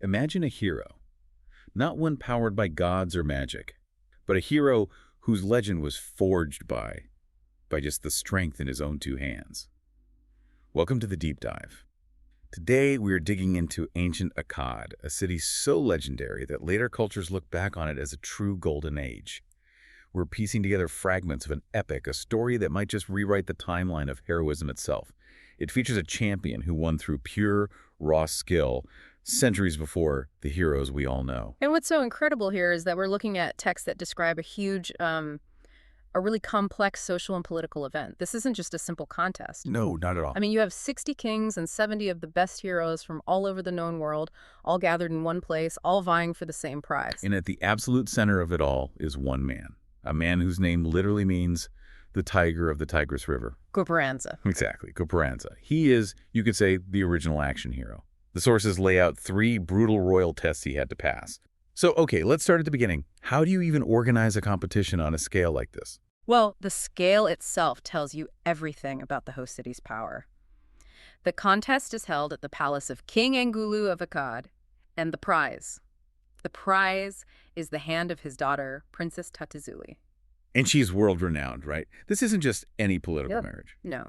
Imagine a hero, not one powered by gods or magic, but a hero whose legend was forged by just the strength in his own two hands. Welcome to the Deep Dive. Today, we are digging into ancient Akkad, a city so legendary that later cultures look back on it as a true golden age. We're piecing together fragments of an epic, a story that might just rewrite the timeline of heroism itself. It features a champion who won through pure, raw skill, centuries before the heroes we all know. And what's so incredible here is that we're looking at texts that describe a really complex social and political event. This isn't just a simple contest. No, not at all. I mean, you have 60 kings and 70 of the best heroes from all over the known world, all gathered in one place, all vying for the same prize. And at the absolute center of it all is one man, a man whose name literally means the tiger of the Tigris River. Gurparanzah. Exactly, Gurparanzah. He is, you could say, the original action hero. The sources lay out 3 brutal royal tests he had to pass. So, okay, let's start at the beginning. How do you even organize a competition on a scale like this? Well, the scale itself tells you everything about the host city's power. The contest is held at the palace of King Angulu of Akkad, and the prize is the hand of his daughter, Princess Tatizuli. And she's world-renowned, right? This isn't just any political marriage. No.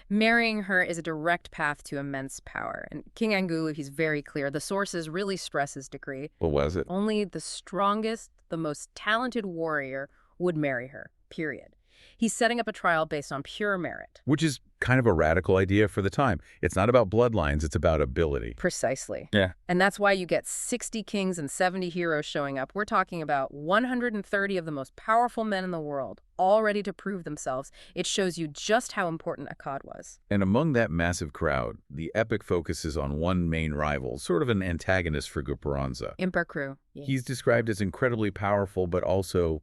Marrying her is a direct path to immense power. And King Angulu, he's very clear. The sources really stress his decree. What was it? Only the strongest, the most talented warrior would marry her, period. He's setting up a trial based on pure merit. Which is kind of a radical idea for the time. It's not about bloodlines, it's about ability. Precisely. Yeah. And that's why you get 60 kings and 70 heroes showing up. We're talking about 130 of the most powerful men in the world, all ready to prove themselves. It shows you just how important Akkad was. And among that massive crowd, the epic focuses on one main rival, sort of an antagonist for Gurparanzah. Impaikuru. Yeah. He's described as incredibly powerful, but also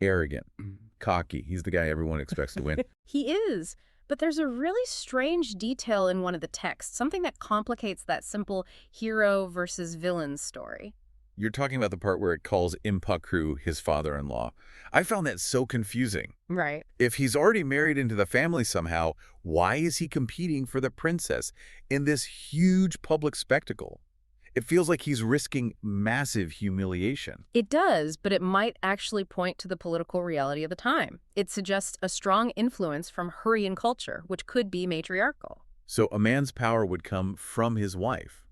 arrogant, cocky. He's the guy everyone expects to win. He is. But there's a really strange detail in one of the texts, something that complicates that simple hero versus villain story. You're talking about the part where it calls Impaikuru his father-in-law. I found that so confusing. Right. If he's already married into the family somehow, why is he competing for the princess in this huge public spectacle? It feels like he's risking massive humiliation. It does, but it might actually point to the political reality of the time. It suggests a strong influence from Hurrian culture, which could be matriarchal. So a man's power would come from his wife,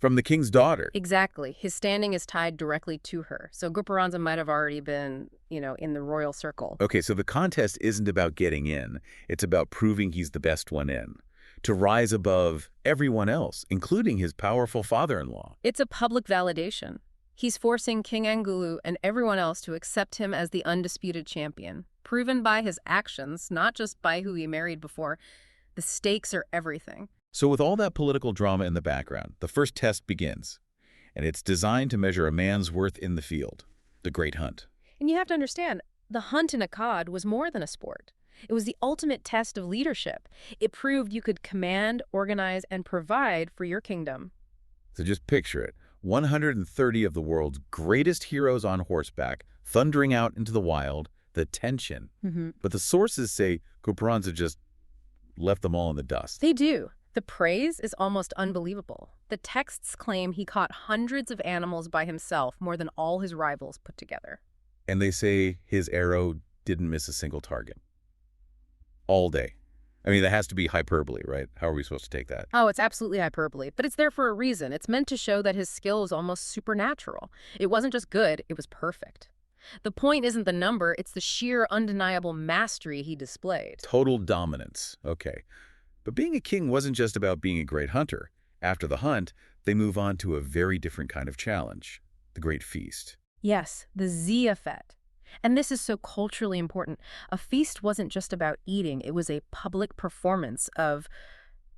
from the king's daughter. Exactly. His standing is tied directly to her. So Gurparanzah might have already been, in the royal circle. Okay, so the contest isn't about getting in. It's about proving he's the best one in, to rise above everyone else, including his powerful father-in-law. It's a public validation. He's forcing King Angulu and everyone else to accept him as the undisputed champion, proven by his actions, not just by who he married before. The stakes are everything. So with all that political drama in the background, the first test begins, and it's designed to measure a man's worth in the field, the Great Hunt. And you have to understand, the hunt in Akkad was more than a sport. It was the ultimate test of leadership. It proved you could command, organize, and provide for your kingdom. So just picture it. 130 of the world's greatest heroes on horseback, thundering out into the wild, the tension. But the sources say Gurparanzah just left them all in the dust. They do. The praise is almost unbelievable. The texts claim he caught hundreds of animals by himself, more than all his rivals put together. And they say his arrow didn't miss a single target. All day. I mean, that has to be hyperbole, right? How are we supposed to take that? Oh, it's absolutely hyperbole, but it's there for a reason. It's meant to show that his skill is almost supernatural. It wasn't just good, it was perfect. The point isn't the number, it's the sheer undeniable mastery he displayed. Total dominance. Okay. But being a king wasn't just about being a great hunter. After the hunt, they move on to a very different kind of challenge, the Great Feast. Yes, the ziyafet. And this is so culturally important. A feast wasn't just about eating. It was a public performance of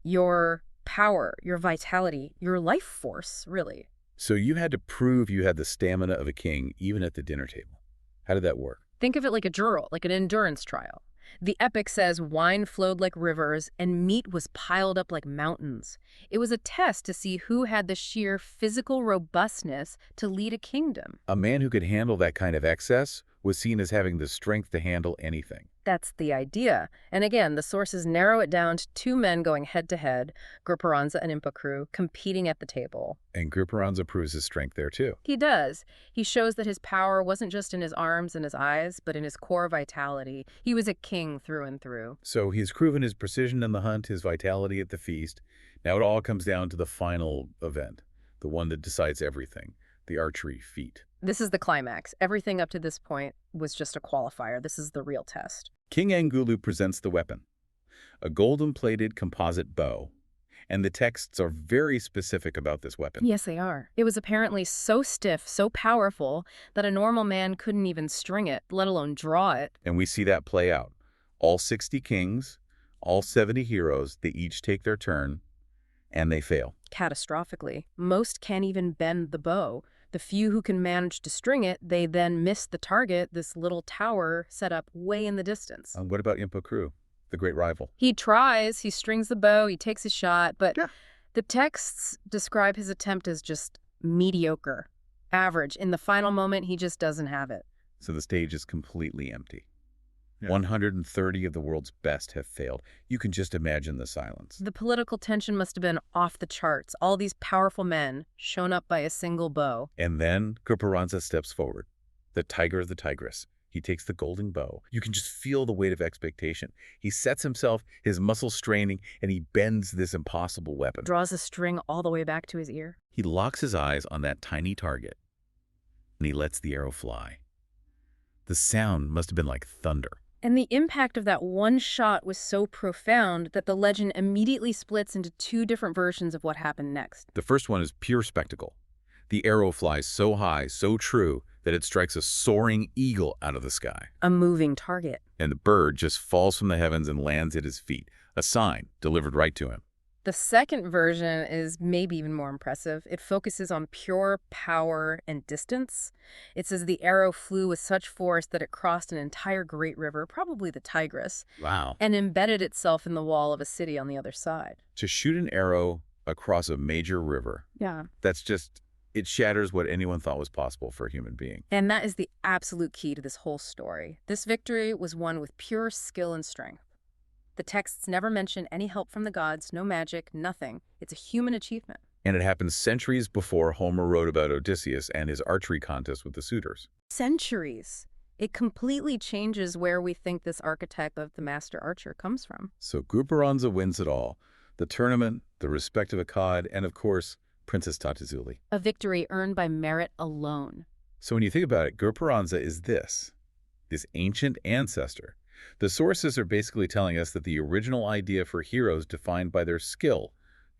your power, your vitality, your life force, really. So you had to prove you had the stamina of a king even at the dinner table. How did that work? Think of it like a duel, like an endurance trial. The epic says wine flowed like rivers and meat was piled up like mountains. It was a test to see who had the sheer physical robustness to lead a kingdom. A man who could handle that kind of excess was seen as having the strength to handle anything. That's the idea. And again, the sources narrow it down to two men going head-to-head, Gurparanzah and Impaikuru, competing at the table. And Gurparanzah proves his strength there too. He does. He shows that his power wasn't just in his arms and his eyes, but in his core vitality. He was a king through and through. So he's proven his precision in the hunt, his vitality at the feast. Now it all comes down to the final event, the one that decides everything, the archery feat. This is the climax. Everything up to this point was just a qualifier. This is the real test. King Angulu presents the weapon, a golden-plated composite bow, and the texts are very specific about this weapon. Yes, they are. It was apparently so stiff, so powerful, that a normal man couldn't even string it, let alone draw it. And we see that play out. All 60 kings, all 70 heroes, they each take their turn, and they fail. Catastrophically. Most can't even bend the bow. The few who can manage to string it, they then miss the target, this little tower set up way in the distance. What about Impaikuru, the great rival? He tries, he strings the bow, he takes a shot, but Yeah. the texts describe his attempt as just mediocre, average. In the final moment, he just doesn't have it. So the stage is completely empty. Yeah. 130 of the world's best have failed. You can just imagine the silence. The political tension must have been off the charts. All these powerful men shown up by a single bow. And then Gurparanzah steps forward, the tiger of the Tigris. He takes the golden bow. You can just feel the weight of expectation. He sets himself, his muscles straining, and he bends this impossible weapon. Draws a string all the way back to his ear. He locks his eyes on that tiny target, and he lets the arrow fly. The sound must have been like thunder. And the impact of that one shot was so profound that the legend immediately splits into two different versions of what happened next. The first one is pure spectacle. The arrow flies so high, so true, that it strikes a soaring eagle out of the sky. A moving target. And the bird just falls from the heavens and lands at his feet, a sign delivered right to him. The second version is maybe even more impressive. It focuses on pure power and distance. It says the arrow flew with such force that it crossed an entire great river, probably the Tigris, Wow. and embedded itself in the wall of a city on the other side. To shoot an arrow across a major river, Yeah. it shatters what anyone thought was possible for a human being. And that is the absolute key to this whole story. This victory was won with pure skill and strength. The texts never mention any help from the gods, no magic, nothing. It's a human achievement. And it happened centuries before Homer wrote about Odysseus and his archery contest with the suitors. Centuries. It completely changes where we think this archetype of the master archer comes from. So Gurparanzah wins it all. The tournament, the respect of Akkad, and of course, Princess Tatizuli. A victory earned by merit alone. So when you think about it, Gurparanzah is this ancient ancestor. The sources are basically telling us that the original idea for heroes defined by their skill,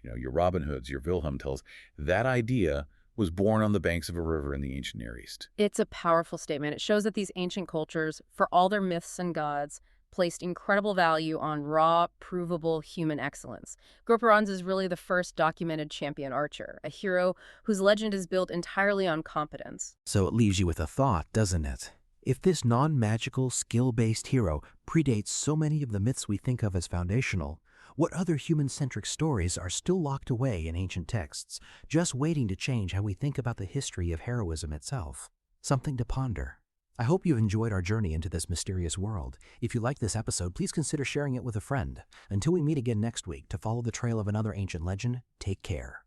your Robin Hoods, your Wilhelm tells, that idea was born on the banks of a river in the ancient Near East. It's a powerful statement. It shows that these ancient cultures, for all their myths and gods, placed incredible value on raw, provable human excellence. Gurparanzah is really the first documented champion archer, a hero whose legend is built entirely on competence. So it leaves you with a thought, doesn't it? If this non-magical, skill-based hero predates so many of the myths we think of as foundational, what other human-centric stories are still locked away in ancient texts, just waiting to change how we think about the history of heroism itself? Something to ponder. I hope you've enjoyed our journey into this mysterious world. If you liked this episode, please consider sharing it with a friend. Until we meet again next week to follow the trail of another ancient legend, take care.